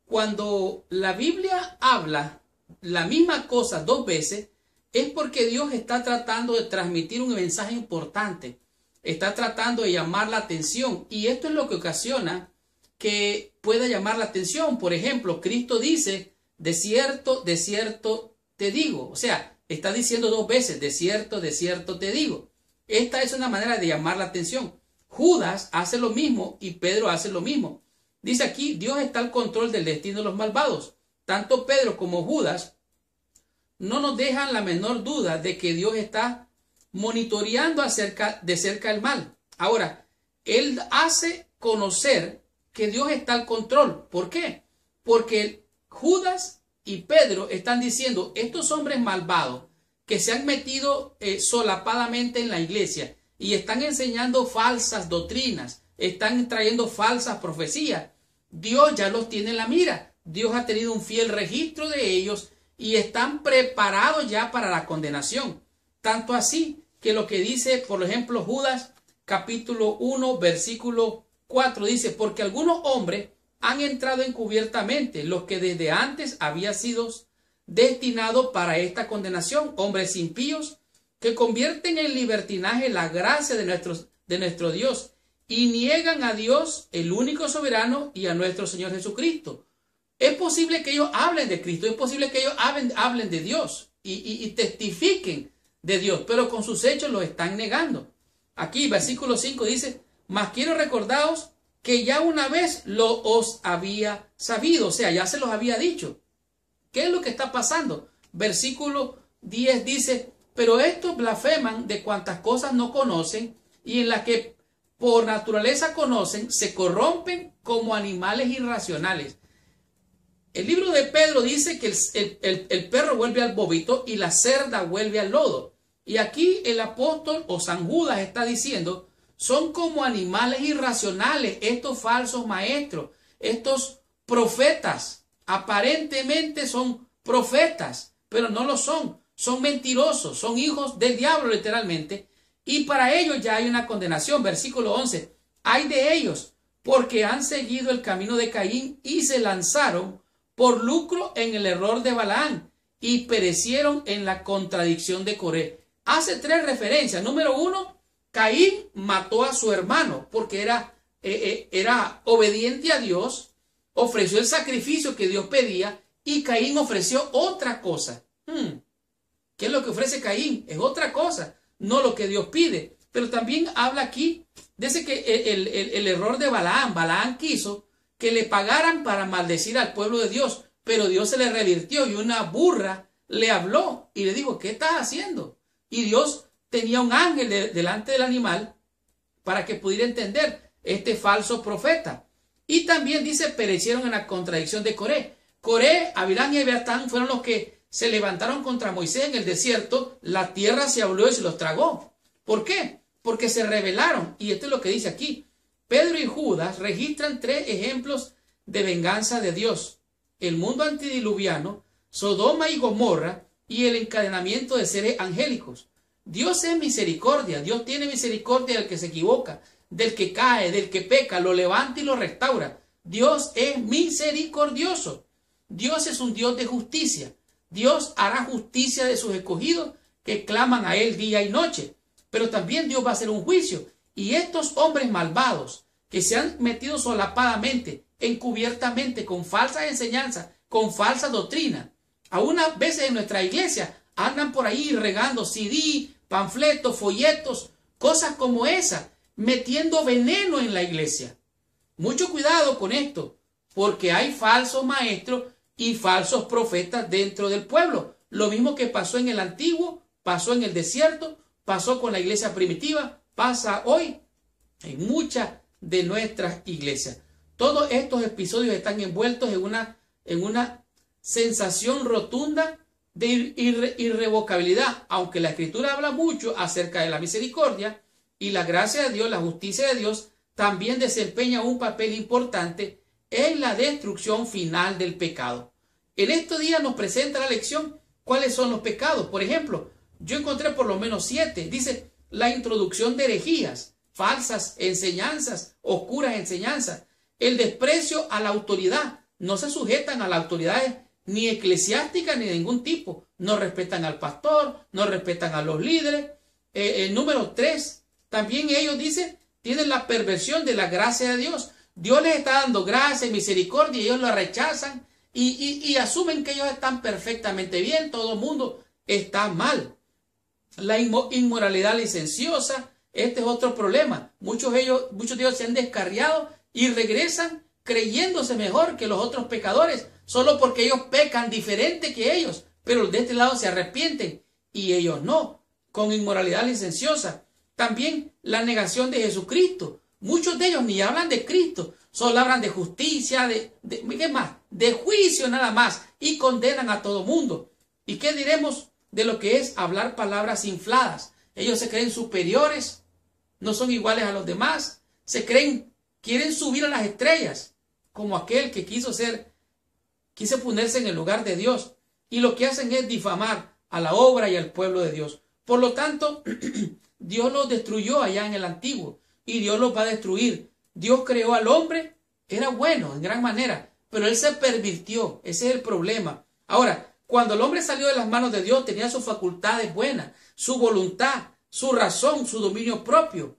Cuando la Biblia habla la misma cosa dos veces, es porque Dios está tratando de transmitir un mensaje importante. Está tratando de llamar la atención. Y esto es lo que ocasiona que pueda llamar la atención. Por ejemplo, Cristo dice, de cierto te digo. O sea, está diciendo dos veces, de cierto te digo. Esta es una manera de llamar la atención. Judas hace lo mismo y Pedro hace lo mismo. Dice aquí, Dios está al control del destino de los malvados. Tanto Pedro como Judas no nos dejan la menor duda de que Dios está monitoreando de cerca el mal. Ahora, Él hace conocer que Dios está al control. ¿Por qué? Porque Judas y Pedro están diciendo, estos hombres malvados que se han metido solapadamente en la iglesia y están enseñando falsas doctrinas, están trayendo falsas profecías, Dios ya los tiene en la mira. Dios ha tenido un fiel registro de ellos y están preparados ya para la condenación. Tanto así que lo que dice, por ejemplo, Judas capítulo 1, versículo 4, dice, porque algunos hombres han entrado encubiertamente, los que desde antes habían sido destinados para esta condenación, hombres impíos que convierten en libertinaje la gracia de nuestro Dios y niegan a Dios, el único soberano, y a nuestro Señor Jesucristo. Es posible que ellos hablen de Cristo, es posible que ellos hablen de Dios y testifiquen de Dios, pero con sus hechos lo están negando. Aquí, versículo 5 dice, mas quiero recordaros que ya una vez lo os había sabido, o sea, ya se los había dicho. ¿Qué es lo que está pasando? Versículo 10 dice, pero estos blasfeman de cuantas cosas no conocen y en las que por naturaleza conocen, se corrompen como animales irracionales. El libro de Pedro dice que el perro vuelve al vómito y la cerda vuelve al lodo. Y aquí el apóstol o San Judas está diciendo, son como animales irracionales estos falsos maestros, estos profetas. Aparentemente son profetas, pero no lo son. son mentirosos, son hijos del diablo literalmente, y para ellos ya hay una condenación. Versículo 11, hay de ellos, porque han seguido el camino de Caín y se lanzaron por lucro en el error de Balaam y perecieron en la contradicción de Coré. Hace tres referencias. Número uno, Caín mató a su hermano porque era obediente a Dios, ofreció el sacrificio que Dios pedía y Caín ofreció otra cosa. ¿Qué es lo que ofrece Caín? Es otra cosa, no lo que Dios pide. Pero también habla aquí de ese que el error de Balaam. Balaam quiso que le pagaran para maldecir al pueblo de Dios, pero Dios se le revirtió y una burra le habló y le dijo, ¿qué estás haciendo? Y Dios tenía un ángel delante del animal para que pudiera entender este falso profeta. Y también dice, perecieron en la contradicción de Coré. Coré, Abilán y Abiatán fueron los que se levantaron contra Moisés en el desierto. La tierra se abrió y se los tragó. ¿Por qué? Porque se rebelaron. Y esto es lo que dice aquí. Pedro y Judas registran tres ejemplos de venganza de Dios: el mundo antediluviano, Sodoma y Gomorra y el encadenamiento de seres angélicos. Dios es misericordia. Dios tiene misericordia del que se equivoca, del que cae, del que peca, lo levanta y lo restaura. Dios es misericordioso. Dios es un Dios de justicia. Dios hará justicia de sus escogidos que claman a Él día y noche. Pero también Dios va a hacer un juicio. Y estos hombres malvados que se han metido solapadamente, encubiertamente, con falsas enseñanzas, con falsa doctrina, algunas veces en nuestra iglesia andan por ahí regando CD, panfletos, folletos, cosas como esas, metiendo veneno en la iglesia. Mucho cuidado con esto, porque hay falsos maestros y falsos profetas dentro del pueblo. Lo mismo que pasó en el antiguo, pasó en el desierto, pasó con la iglesia primitiva, pasa hoy en muchas de nuestras iglesias. Todos estos episodios están envueltos en una sensación rotunda de irrevocabilidad, aunque la Escritura habla mucho acerca de la misericordia y la gracia de Dios, la justicia de Dios, también desempeña un papel importante en la destrucción final del pecado. En estos días nos presenta la lección cuáles son los pecados. Por ejemplo, yo encontré por lo menos 7. Dice, la introducción de herejías, falsas enseñanzas, oscuras enseñanzas, el desprecio a la autoridad. No se sujetan a las autoridades ni eclesiásticas ni de ningún tipo. No respetan al pastor, no respetan a los líderes. El número 3, también ellos dicen, tienen la perversión de la gracia de Dios. Dios les está dando gracia y misericordia y ellos lo rechazan y asumen que ellos están perfectamente bien, todo el mundo está mal. La inmoralidad licenciosa, este es otro problema. Muchos de ellos se han descarriado y regresan creyéndose mejor que los otros pecadores, solo porque ellos pecan diferente que ellos, pero de este lado se arrepienten y ellos no, con inmoralidad licenciosa. También la negación de Jesucristo. Muchos de ellos ni hablan de Cristo, solo hablan de justicia, ¿qué más? De juicio nada más, y condenan a todo mundo. ¿Y qué diremos de lo que es hablar palabras infladas? Ellos se creen superiores, no son iguales a los demás, quieren subir a las estrellas, como aquel que quiso ponerse en el lugar de Dios, y lo que hacen es difamar a la obra y al pueblo de Dios. Por lo tanto, Dios los destruyó allá en el antiguo, y Dios los va a destruir. Dios creó al hombre, era bueno en gran manera, pero él se pervirtió. Ese es el problema. Ahora, cuando el hombre salió de las manos de Dios, tenía sus facultades buenas, su voluntad, su razón, su dominio propio.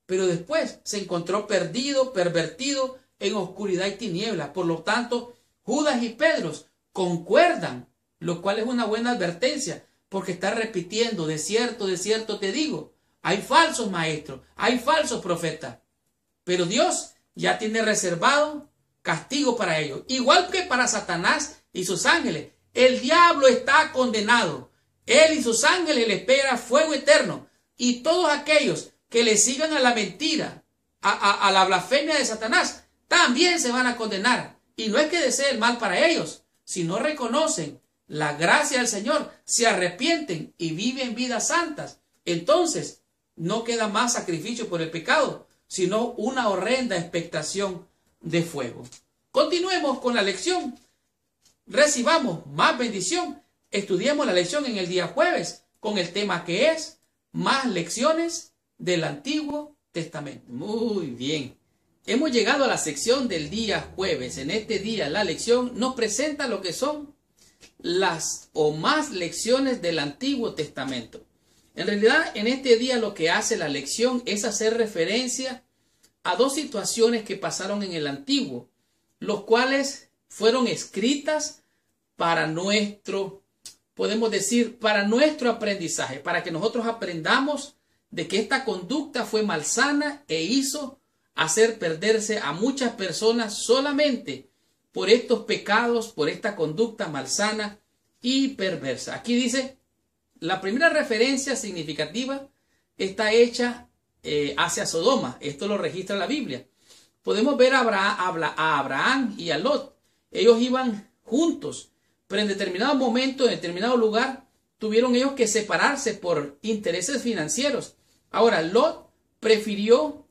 Pero después se encontró perdido, pervertido, en oscuridad y tinieblas. Por lo tanto, Judas y Pedro concuerdan, lo cual es una buena advertencia, porque está repitiendo, de cierto te digo, hay falsos maestros, hay falsos profetas, pero Dios ya tiene reservado castigo para ellos, igual que para Satanás y sus ángeles. El diablo está condenado, él y sus ángeles le espera fuego eterno, y todos aquellos que le sigan a la mentira, a la blasfemia de Satanás, también se van a condenar. Y no es que desee el mal para ellos, si no reconocen la gracia del Señor, se arrepienten y viven vidas santas, entonces no queda más sacrificio por el pecado, sino una horrenda expectación de fuego. Continuemos con la lección. Recibamos más bendición estudiemos la lección en el día jueves con el tema que es más lecciones del Antiguo Testamento. Muy bien. Hemos llegado a la sección del día jueves. En este día la lección nos presenta lo que son las o más lecciones del Antiguo Testamento. En realidad, en este día lo que hace la lección es hacer referencia a dos situaciones que pasaron en el Antiguo, los cuales fueron escritas para nuestro, podemos decir, para nuestro aprendizaje, para que nosotros aprendamos de que esta conducta fue malsana e hizo hacer perderse a muchas personas solamente por estos pecados, por esta conducta malsana y perversa. Aquí dice, la primera referencia significativa está hecha hacia Sodoma. Esto lo registra la Biblia. Podemos ver a Abraham y a Lot. Ellos iban juntos, pero en determinado momento, en determinado lugar, tuvieron ellos que separarse por intereses financieros. Ahora, Lot prefirió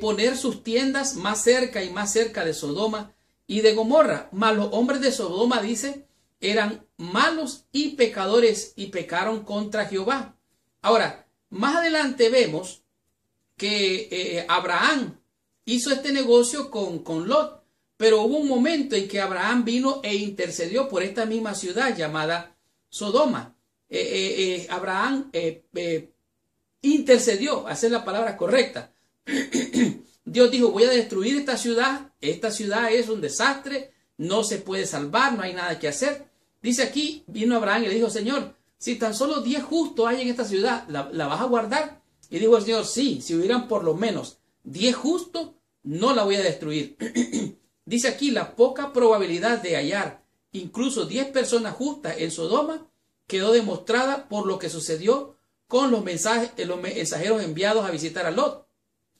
poner sus tiendas más cerca y más cerca de Sodoma y de Gomorra. Mas los hombres de Sodoma, dice, eran malos y pecadores y pecaron contra Jehová. Ahora, más adelante vemos que Abraham hizo este negocio con Lot, pero hubo un momento en que Abraham vino e intercedió por esta misma ciudad llamada Sodoma. Abraham intercedió, esa es la palabra correcta. Dios dijo, voy a destruir esta ciudad es un desastre, no se puede salvar, no hay nada que hacer. Dice aquí, vino Abraham y le dijo, Señor, si tan solo 10 justos hay en esta ciudad, ¿la vas a guardar? Y dijo el Señor, sí, si hubieran por lo menos 10 justos, no la voy a destruir. Dice aquí, la poca probabilidad de hallar incluso 10 personas justas en Sodoma quedó demostrada por lo que sucedió con los mensajeros enviados a visitar a Lot.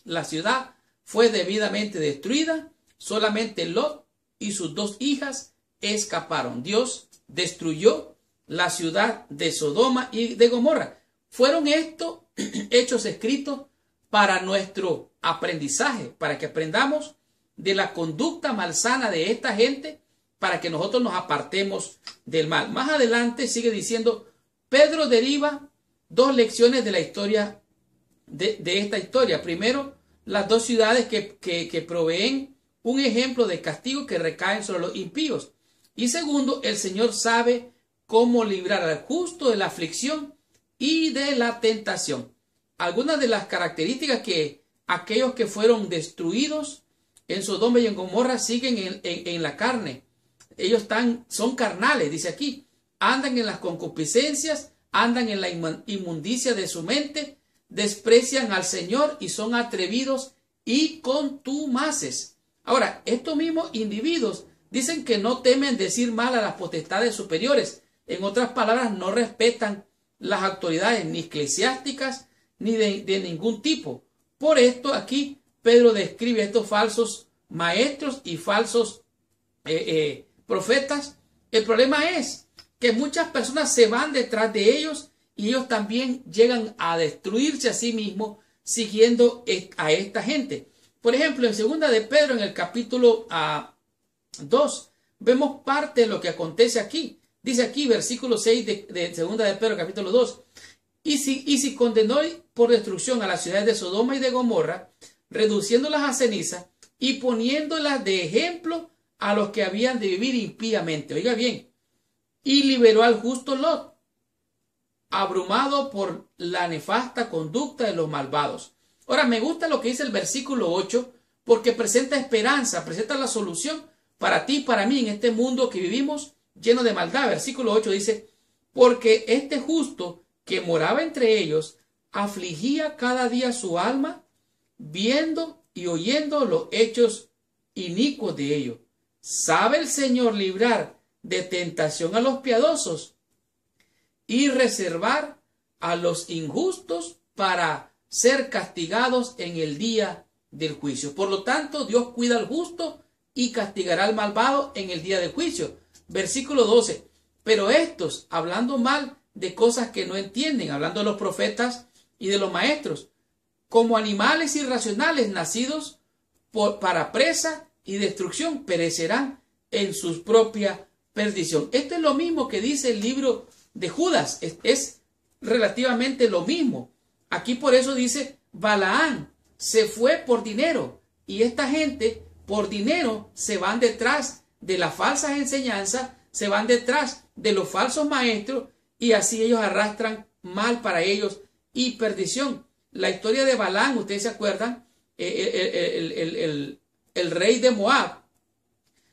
La ciudad fue debidamente destruida, solamente Lot y sus 2 hijas escaparon. Dios destruyó la ciudad de Sodoma y de Gomorra. Fueron estos hechos escritos para nuestro aprendizaje, para que aprendamos de la conducta malsana de esta gente, para que nosotros nos apartemos del mal. Más adelante sigue diciendo, Pedro deriva 2 lecciones de la historia, de esta historia. Primero, las 2 ciudades que proveen un ejemplo de castigo que recaen sobre los impíos. Y segundo, el Señor sabe cómo librar al justo de la aflicción y de la tentación. Algunas de las características que aquellos que fueron destruidos en Sodoma y en Gomorra siguen en la carne. Ellos son carnales, dice aquí. Andan en las concupiscencias, andan en la inmundicia de su mente, desprecian al Señor y son atrevidos y contumaces. Ahora, estos mismos individuos dicen que no temen decir mal a las potestades superiores. En otras palabras, no respetan las autoridades ni eclesiásticas ni de ningún tipo. Por esto aquí Pedro describe a estos falsos maestros y falsos profetas. El problema es que muchas personas se van detrás de ellos y ellos también llegan a destruirse a sí mismos siguiendo a esta gente. Por ejemplo, en 2 de Pedro, en el capítulo 2, vemos parte de lo que acontece aquí. Dice aquí, versículo 6 de 2 de Pedro, capítulo 2. Y si condenó por destrucción a las ciudades de Sodoma y de Gomorra, reduciéndolas a ceniza y poniéndolas de ejemplo a los que habían de vivir impíamente. Oiga bien, y liberó al justo Lot, abrumado por la nefasta conducta de los malvados. Ahora, me gusta lo que dice el versículo 8, porque presenta esperanza, presenta la solución para ti y para mí en este mundo que vivimos lleno de maldad. Versículo 8 dice, porque este justo que moraba entre ellos afligía cada día su alma, viendo y oyendo los hechos inicuos de ellos. ¿Sabe el Señor librar de tentación a los piadosos y reservar a los injustos para ser castigados en el día del juicio? Por lo tanto, Dios cuida al justo y castigará al malvado en el día del juicio. Versículo 12. Pero estos, hablando mal de cosas que no entienden, hablando de los profetas y de los maestros, como animales irracionales nacidos para presa y destrucción, perecerán en sus propias perdición. Esto es lo mismo que dice el libro de Judas. Es relativamente lo mismo. Aquí por eso dice, Balaam se fue por dinero. Y esta gente por dinero se van detrás de las falsas enseñanzas, se van detrás de los falsos maestros y así ellos arrastran mal para ellos y perdición. La historia de Balaam, ustedes se acuerdan, el rey de Moab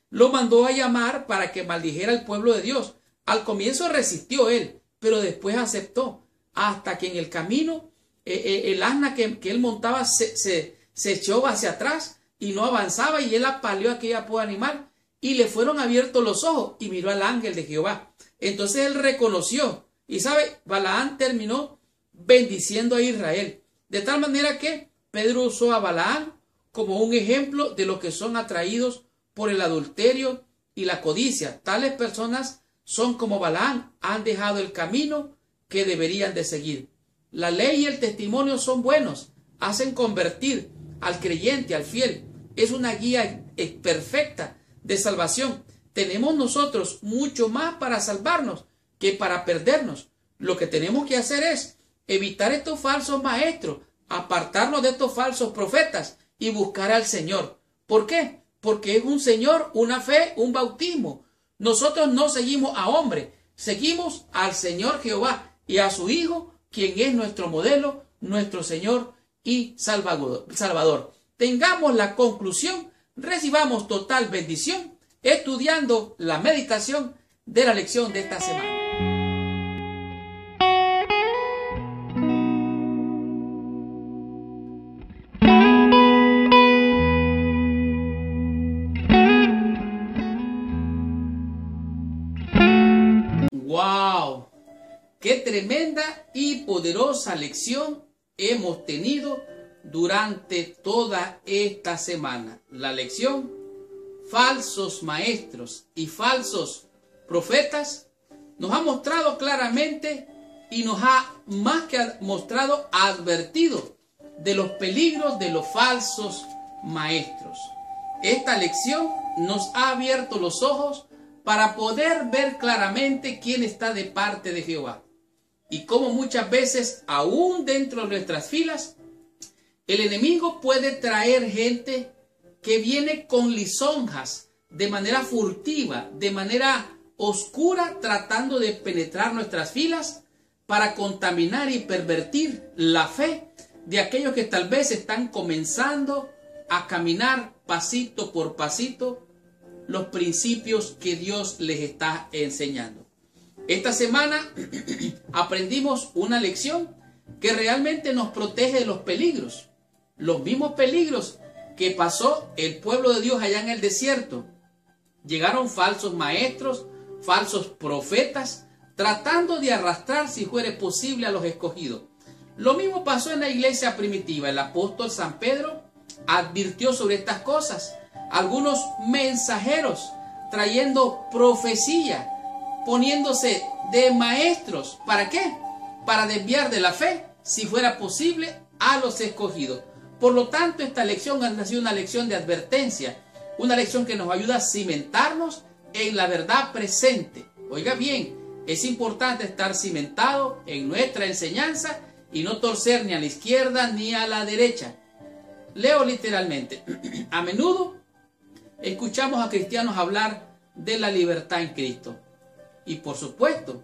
lo mandó a llamar para que maldijera al pueblo de Dios. Al comienzo resistió él, pero después aceptó, hasta que en el camino el asna que él montaba se echó hacia atrás y no avanzaba, y él apaleó a aquella pobre animal y le fueron abiertos los ojos y miró al ángel de Jehová. Entonces él reconoció, y sabe, Balaam terminó bendiciendo a Israel, de tal manera que Pedro usó a Balaam como un ejemplo de los que son atraídos por el adulterio y la codicia. Tales personas son como Balaam, han dejado el camino que deberían de seguir. La ley y el testimonio son buenos, hacen convertir al creyente, al fiel. Es una guía perfecta de salvación. Tenemos nosotros mucho más para salvarnos que para perdernos. Lo que tenemos que hacer es evitar estos falsos maestros, apartarnos de estos falsos profetas y buscar al Señor. ¿Por qué? Porque es un Señor, una fe, un bautismo. Nosotros no seguimos a hombre, seguimos al Señor Jehová y a su Hijo, quien es nuestro modelo, nuestro Señor y Salvador. Tengamos la conclusión, recibamos total bendición, estudiando la meditación de la lección de esta semana. ¡Wow! ¡Qué tremenda y poderosa lección hemos tenido durante toda esta semana! La lección, falsos maestros y falsos profetas, nos ha mostrado claramente y nos ha más que mostrado, advertido de los peligros de los falsos maestros. Esta lección nos ha abierto los ojos para poder ver claramente quién está de parte de Jehová. Y cómo muchas veces, aún dentro de nuestras filas, el enemigo puede traer gente que viene con lisonjas, de manera furtiva, de manera oscura, tratando de penetrar nuestras filas para contaminar y pervertir la fe de aquellos que tal vez están comenzando a caminar pasito por pasito los principios que Dios les está enseñando. Esta semana aprendimos una lección que realmente nos protege de los peligros. Los mismos peligros que pasó el pueblo de Dios allá en el desierto. Llegaron falsos maestros, falsos profetas, tratando de arrastrar, si fuere posible, a los escogidos. Lo mismo pasó en la iglesia primitiva. El apóstol San Pedro advirtió sobre estas cosas. Algunos mensajeros trayendo profecía, poniéndose de maestros. ¿Para qué? Para desviar de la fe, si fuera posible, a los escogidos. Por lo tanto, esta lección ha sido una lección de advertencia, una lección que nos ayuda a cimentarnos en la verdad presente. Oiga bien, es importante estar cimentado en nuestra enseñanza y no torcer ni a la izquierda ni a la derecha. Leo literalmente. A menudo escuchamos a cristianos hablar de la libertad en Cristo. Y por supuesto,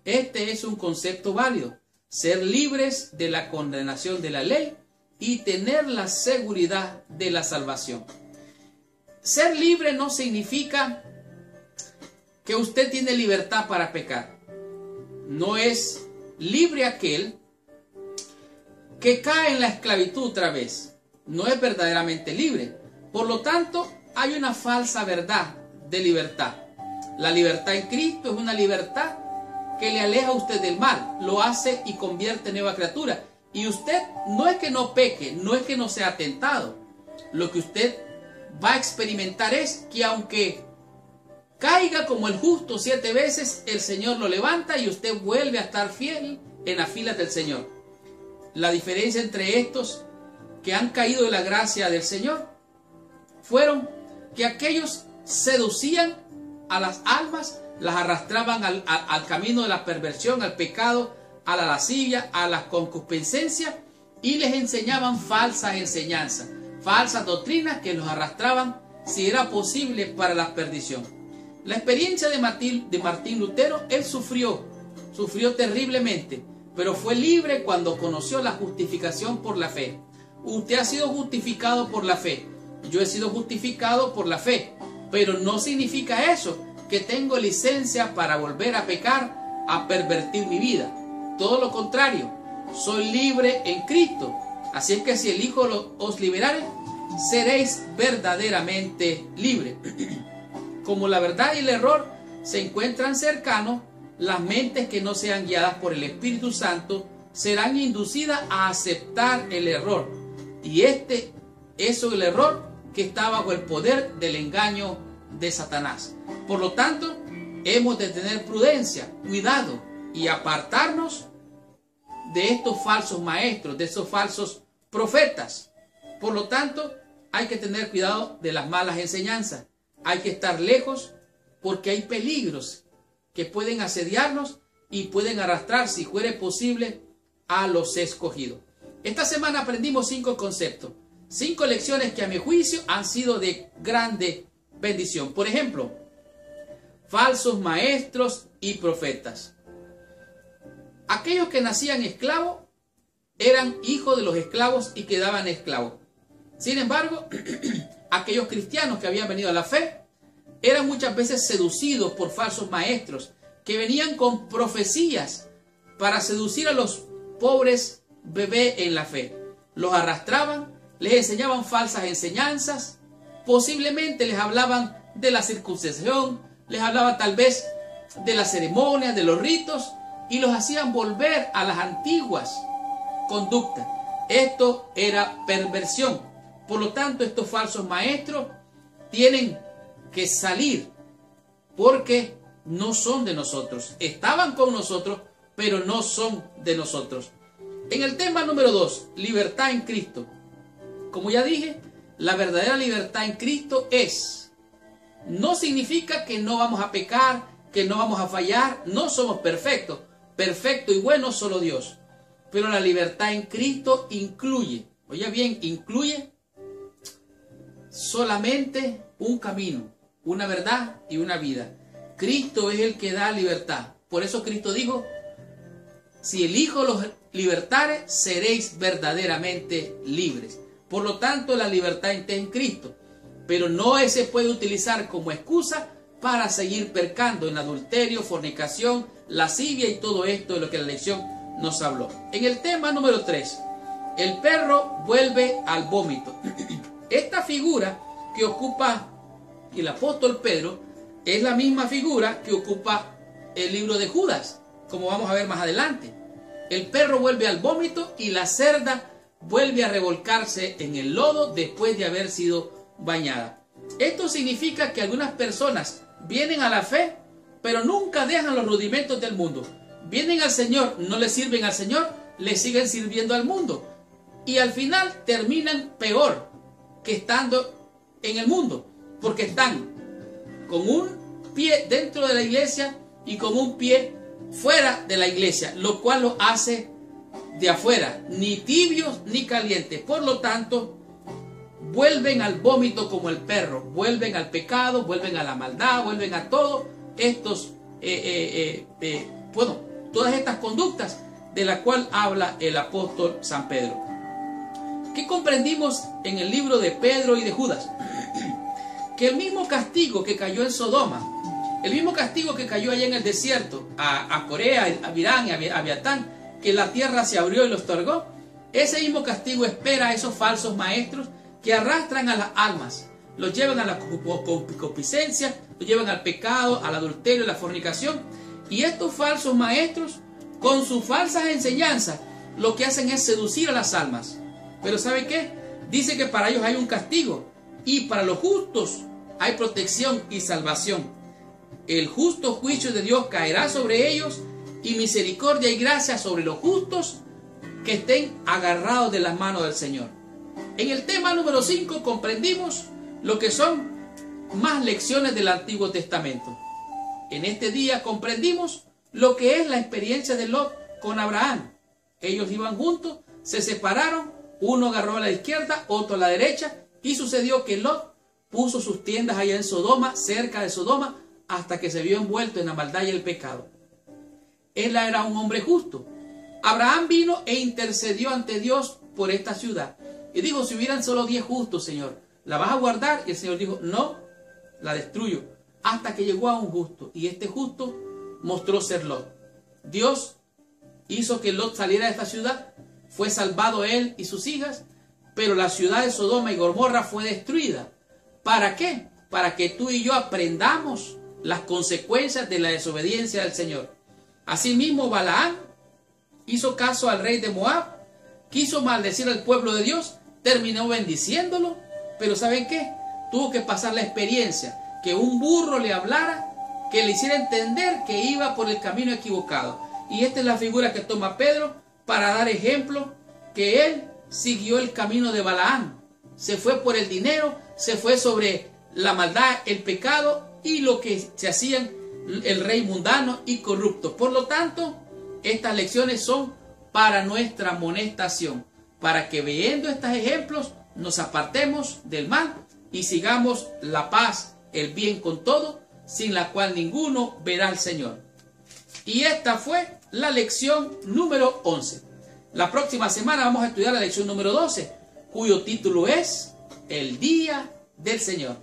este es un concepto válido. Ser libres de la condenación de la ley y tener la seguridad de la salvación. Ser libre no significa que usted tiene libertad para pecar. No es libre aquel que cae en la esclavitud otra vez. No es verdaderamente libre. Por lo tanto, hay una falsa verdad de libertad. La libertad en Cristo es una libertad que le aleja a usted del mal, lo hace y convierte en nueva criatura. Y usted no es que no peque, no es que no sea tentado. Lo que usted va a experimentar es que aunque caiga como el justo 7 veces, el Señor lo levanta y usted vuelve a estar fiel en las filas del Señor. La diferencia entre estos que han caído de la gracia del Señor fueron que aquellos seducían a las almas, las arrastraban al camino de la perversión, al pecado, a la lascivia, a la concupiscencia, y les enseñaban falsas enseñanzas, falsas doctrinas que los arrastraban, si era posible, para la perdición. La experiencia de Martín Lutero, él sufrió terriblemente, pero fue libre cuando conoció la justificación por la fe. Usted ha sido justificado por la fe, yo he sido justificado por la fe, pero no significa eso que tengo licencia para volver a pecar, a pervertir mi vida. Todo lo contrario, soy libre en Cristo. Así es que si el Hijo os liberare, seréis verdaderamente libres. Como la verdad y el error se encuentran cercanos, las mentes que no sean guiadas por el Espíritu Santo serán inducidas a aceptar el error. Y eso es el error que está bajo el poder del engaño de Satanás. Por lo tanto, hemos de tener prudencia, cuidado y apartarnos de estos falsos maestros, de esos falsos profetas. Por lo tanto, hay que tener cuidado de las malas enseñanzas. Hay que estar lejos porque hay peligros que pueden asediarnos y pueden arrastrar, si fuere posible, a los escogidos. Esta semana aprendimos 5 conceptos, 5 lecciones que a mi juicio han sido de grande bendición. Por ejemplo, falsos maestros y profetas. Aquellos que nacían esclavos eran hijos de los esclavos y quedaban esclavos. Sin embargo, aquellos cristianos que habían venido a la fe eran muchas veces seducidos por falsos maestros que venían con profecías para seducir a los pobres bebés en la fe. Los arrastraban, les enseñaban falsas enseñanzas, posiblemente les hablaban de la circuncisión, les hablaban tal vez de las ceremonias, de los ritos, y los hacían volver a las antiguas conductas. Esto era perversión. Por lo tanto, estos falsos maestros tienen que salir porque no son de nosotros. Estaban con nosotros, pero no son de nosotros. En el tema número 2, libertad en Cristo. Como ya dije, la verdadera libertad en Cristo no significa que no vamos a pecar, que no vamos a fallar, no somos perfectos. Perfecto y bueno solo Dios. Pero la libertad en Cristo incluye, oye bien, incluye solamente un camino, una verdad y una vida. Cristo es el que da libertad. Por eso Cristo dijo, si el Hijo los libertare, seréis verdaderamente libres. Por lo tanto, la libertad está en Cristo. Pero no se puede utilizar como excusa para seguir pecando en adulterio, fornicación, lascivia y todo esto de lo que la lección nos habló. En el tema número 3, el perro vuelve al vómito. Esta figura que ocupa el apóstol Pedro es la misma figura que ocupa el libro de Judas, como vamos a ver más adelante. El perro vuelve al vómito y la cerda vuelve a revolcarse en el lodo después de haber sido bañada. Esto significa que algunas personas vienen a la fe, pero nunca dejan los rudimentos del mundo. Vienen al Señor, no le sirven al Señor, le siguen sirviendo al mundo. Y al final terminan peor que estando en el mundo, porque están con un pie dentro de la iglesia y con un pie fuera de la iglesia, lo cual lo hace de afuera, ni tibios ni calientes. Por lo tanto, vuelven al vómito como el perro, vuelven al pecado, vuelven a la maldad, vuelven a todos estos, todas estas conductas de la cual habla el apóstol San Pedro. ¿Qué comprendimos en el libro de Pedro y de Judas? Que el mismo castigo que cayó en Sodoma, el mismo castigo que cayó allá en el desierto, a Corea, a Virán y a Abiatán, que la tierra se abrió y los tragó, ese mismo castigo espera a esos falsos maestros que arrastran a las almas, los llevan a la concupiscencia, los llevan al pecado, al adulterio, a la fornicación. Y estos falsos maestros, con sus falsas enseñanzas, lo que hacen es seducir a las almas. Pero ¿sabe qué? Dice que para ellos hay un castigo y para los justos hay protección y salvación. El justo juicio de Dios caerá sobre ellos y misericordia y gracia sobre los justos que estén agarrados de las manos del Señor. En el tema número 5 comprendimos lo que son más lecciones del Antiguo Testamento. En este día comprendimos lo que es la experiencia de Lot con Abraham. Ellos iban juntos, se separaron, uno agarró a la izquierda, otro a la derecha, y sucedió que Lot puso sus tiendas allá en Sodoma, cerca de Sodoma, hasta que se vio envuelto en la maldad y el pecado. Él era un hombre justo. Abraham vino e intercedió ante Dios por esta ciudad. Y dijo, si hubieran solo 10 justos, Señor, ¿la vas a guardar? Y el Señor dijo, no, la destruyo. Hasta que llegó a un justo. Y este justo mostró ser Lot. Dios hizo que Lot saliera de esta ciudad. Fue salvado él y sus hijas. Pero la ciudad de Sodoma y Gomorra fue destruida. ¿Para qué? Para que tú y yo aprendamos las consecuencias de la desobediencia del Señor. Asimismo, Balaam hizo caso al rey de Moab, quiso maldecir al pueblo de Dios, terminó bendiciéndolo, pero ¿saben qué? Tuvo que pasar la experiencia, que un burro le hablara, que le hiciera entender que iba por el camino equivocado. Y esta es la figura que toma Pedro para dar ejemplo, que él siguió el camino de Balaam, se fue por el dinero, se fue sobre la maldad, el pecado y lo que se hacían el rey mundano y corrupto. Por lo tanto, estas lecciones son para nuestra amonestación, para que viendo estos ejemplos nos apartemos del mal y sigamos la paz, el bien con todo, sin la cual ninguno verá al Señor. Y esta fue la lección número 11. La próxima semana vamos a estudiar la lección número 12, cuyo título es El Día del Señor.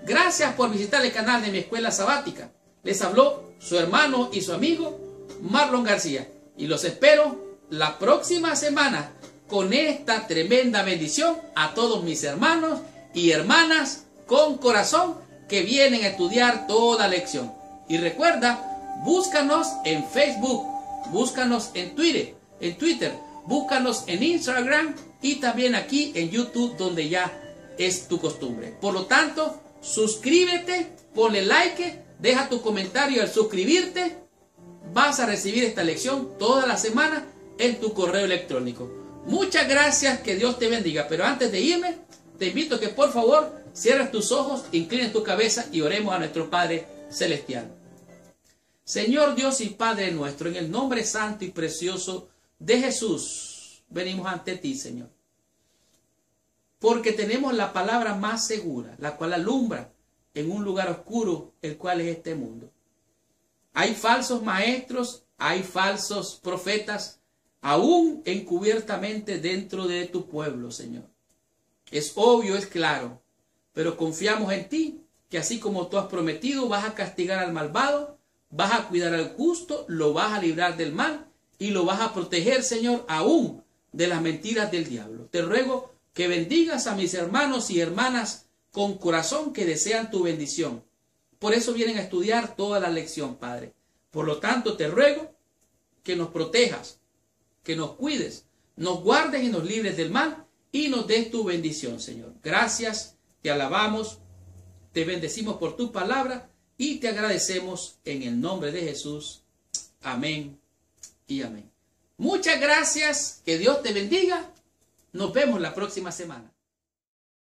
Gracias por visitar el canal de mi escuela sabática. Les habló su hermano y su amigo Marlon García. Y los espero la próxima semana con esta tremenda bendición a todos mis hermanos y hermanas con corazón que vienen a estudiar toda lección. Y recuerda, búscanos en Facebook, búscanos en Twitter, búscanos en Instagram y también aquí en YouTube, donde ya es tu costumbre. Por lo tanto, suscríbete, ponle like, deja tu comentario al suscribirte. Vas a recibir esta lección toda la semana en tu correo electrónico. Muchas gracias, que Dios te bendiga. Pero antes de irme, te invito a que por favor cierres tus ojos, inclines tu cabeza y oremos a nuestro Padre Celestial. Señor Dios y Padre nuestro, en el nombre santo y precioso de Jesús, venimos ante ti, Señor. Porque tenemos la palabra más segura, la cual alumbra en un lugar oscuro, el cual es este mundo. Hay falsos maestros, hay falsos profetas, aún encubiertamente dentro de tu pueblo, Señor. Es obvio, es claro, pero confiamos en ti, que así como tú has prometido, vas a castigar al malvado, vas a cuidar al justo, lo vas a librar del mal y lo vas a proteger, Señor, aún de las mentiras del diablo. Te ruego que bendigas a mis hermanos y hermanas con corazón que desean tu bendición. Por eso vienen a estudiar toda la lección, Padre. Por lo tanto, te ruego que nos protejas, que nos cuides, nos guardes y nos libres del mal y nos des tu bendición, Señor. Gracias, te alabamos, te bendecimos por tu palabra y te agradecemos en el nombre de Jesús. Amén y amén. Muchas gracias, que Dios te bendiga. Nos vemos la próxima semana.